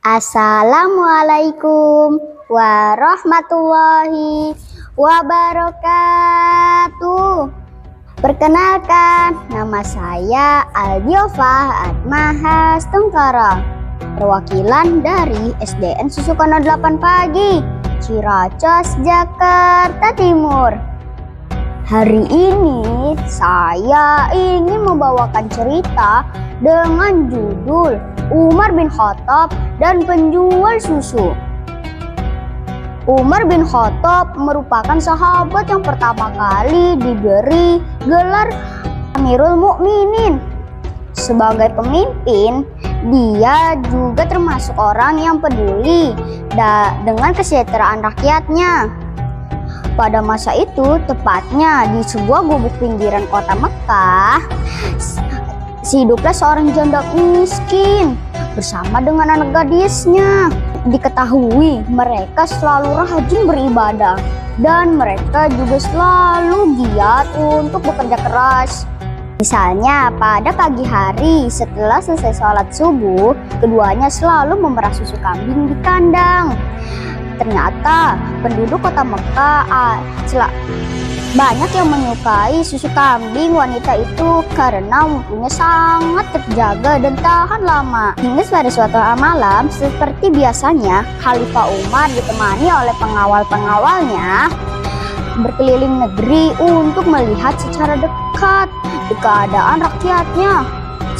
Assalamualaikum warahmatullahi wabarakatuh. Perkenalkan, nama saya Aldiova Atmahas Tengkara, perwakilan dari SDN Susukono 8 Pagi, Ciracas, Jakarta Timur. Hari ini saya ingin membawakan cerita dengan judul Umar bin Khattab dan penjual susu. Umar bin Khattab merupakan sahabat yang pertama kali diberi gelar Amirul Mukminin. Sebagai pemimpin, dia juga termasuk orang yang peduli dengan kesejahteraan rakyatnya. Pada masa itu, tepatnya di sebuah gubuk pinggiran kota Mekah, hiduplah seorang janda miskin bersama dengan anak gadisnya. Diketahui mereka selalu rajin beribadah dan mereka juga selalu giat untuk bekerja keras. Misalnya pada pagi hari setelah selesai sholat subuh, keduanya selalu memerah susu kambing di kandang. Ternyata penduduk kota Mekah banyak yang menyukai susu kambing wanita itu karena mutunya sangat terjaga dan tahan lama. Hingga pada suatu malam, seperti biasanya, Khalifah Umar ditemani oleh pengawal-pengawalnya berkeliling negeri untuk melihat secara dekat keadaan rakyatnya.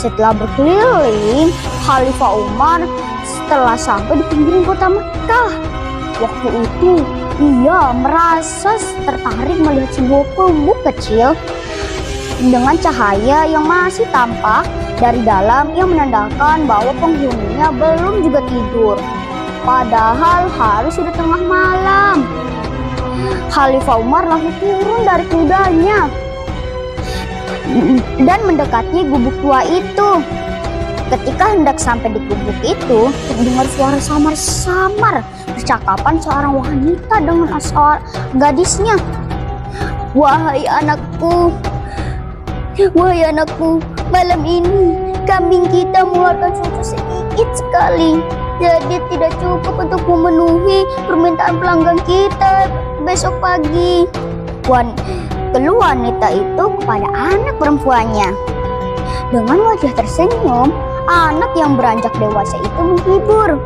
Setelah berkeliling, Khalifah Umar setelah sampai di pinggiran kota Mekah. Waktu itu, ia merasa tertarik melihat sebuah gubuk kecil dengan cahaya yang masih tampak dari dalam yang menandakan bahwa penghuninya belum juga tidur. Padahal hari sudah tengah malam. Khalifah Umar langsung turun dari kudanya dan mendekati gubuk tua itu. Ketika hendak sampai di gubuk itu, terdengar suara samar-samar percakapan seorang wanita dengan seorang gadisnya. Wahai anakku, malam ini kambing kita mengeluarkan susu sedikit sekali, jadi tidak cukup untuk memenuhi permintaan pelanggan kita besok pagi. Keluh wanita itu kepada anak perempuannya. Dengan wajah tersenyum, anak yang beranjak dewasa itu menghibur.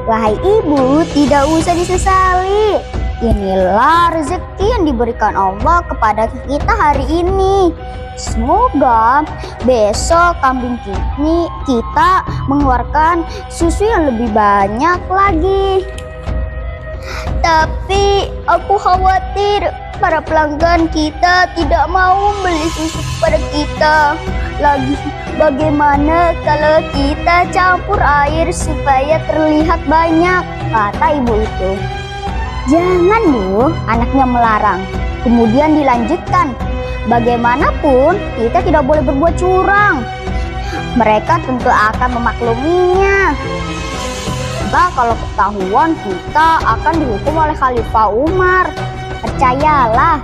Wahai ibu, tidak usah disesali. Inilah rezeki yang diberikan Allah kepada kita hari ini. Semoga besok kambing kita mengeluarkan susu yang lebih banyak lagi. Tapi aku khawatir para pelanggan kita tidak mau membeli susu kepada kita lagi. Bagaimana kalau kita campur air supaya terlihat banyak, kata ibu itu. Jangan Bu, anaknya melarang. Kemudian dilanjutkan, bagaimanapun kita tidak boleh berbuat curang. Mereka tentu akan memakluminya. Kalau ketahuan, kita akan dihukum oleh Khalifah Umar. Percayalah,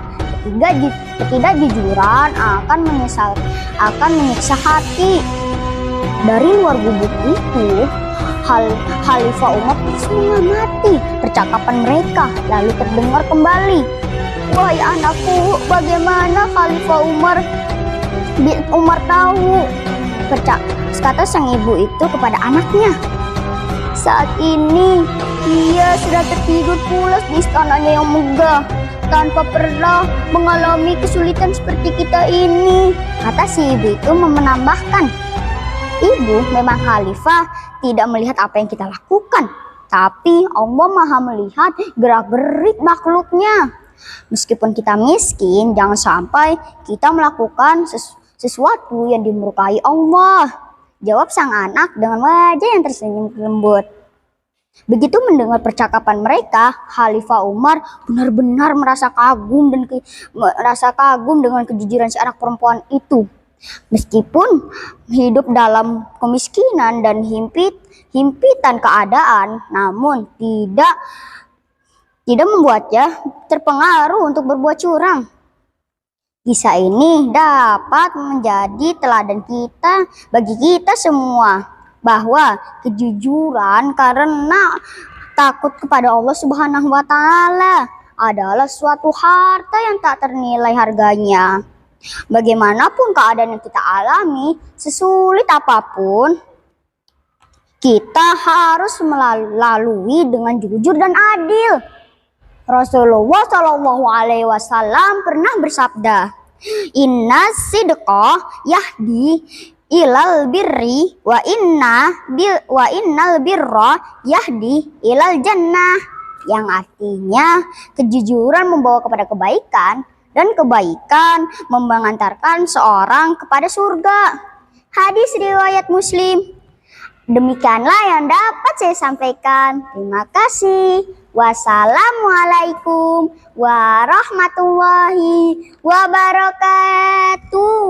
ketidakjujuran akan menyiksa hati. Dari luar gubuk itu, Khalifah Umar terus mengamati percakapan mereka, lalu terdengar kembali. Wahai anakku, bagaimana Khalifah Umar tahu? Kata sang ibu itu kepada anaknya. Saat ini dia sedang tertidur pulas di istananya yang megah, tanpa pernah mengalami kesulitan seperti kita ini, kata si ibu itu menambahkan. Ibu, memang Khalifah tidak melihat apa yang kita lakukan. tapi Allah Maha melihat gerak-gerik makhluknya. Meskipun kita miskin, jangan sampai kita melakukan sesuatu yang dimurkai Allah. Jawab sang anak dengan wajah yang tersenyum lembut. Begitu mendengar percakapan mereka, Khalifah Umar benar-benar merasa kagum dengan kejujuran si anak perempuan itu. Meskipun hidup dalam kemiskinan dan himpitan keadaan, namun tidak membuatnya terpengaruh untuk berbuat curang. Kisah ini dapat menjadi teladan bagi kita semua, bahwa kejujuran karena takut kepada Allah Subhanahu wa Ta'ala adalah suatu harta yang tak ternilai harganya. Bagaimanapun keadaan yang kita alami, sesulit apapun, kita harus melalui dengan jujur dan adil. Rasulullah Shallallahu Alaihi Wasallam pernah bersabda, "Inna sidqa yahdi ilal birri wa innal birra yahdi ilal jannah," yang artinya kejujuran membawa kepada kebaikan dan kebaikan mengantarkan seorang kepada surga. Hadis riwayat Muslim. Demikianlah yang dapat saya sampaikan. Terima kasih. Wassalamualaikum warahmatullahi wabarakatuh.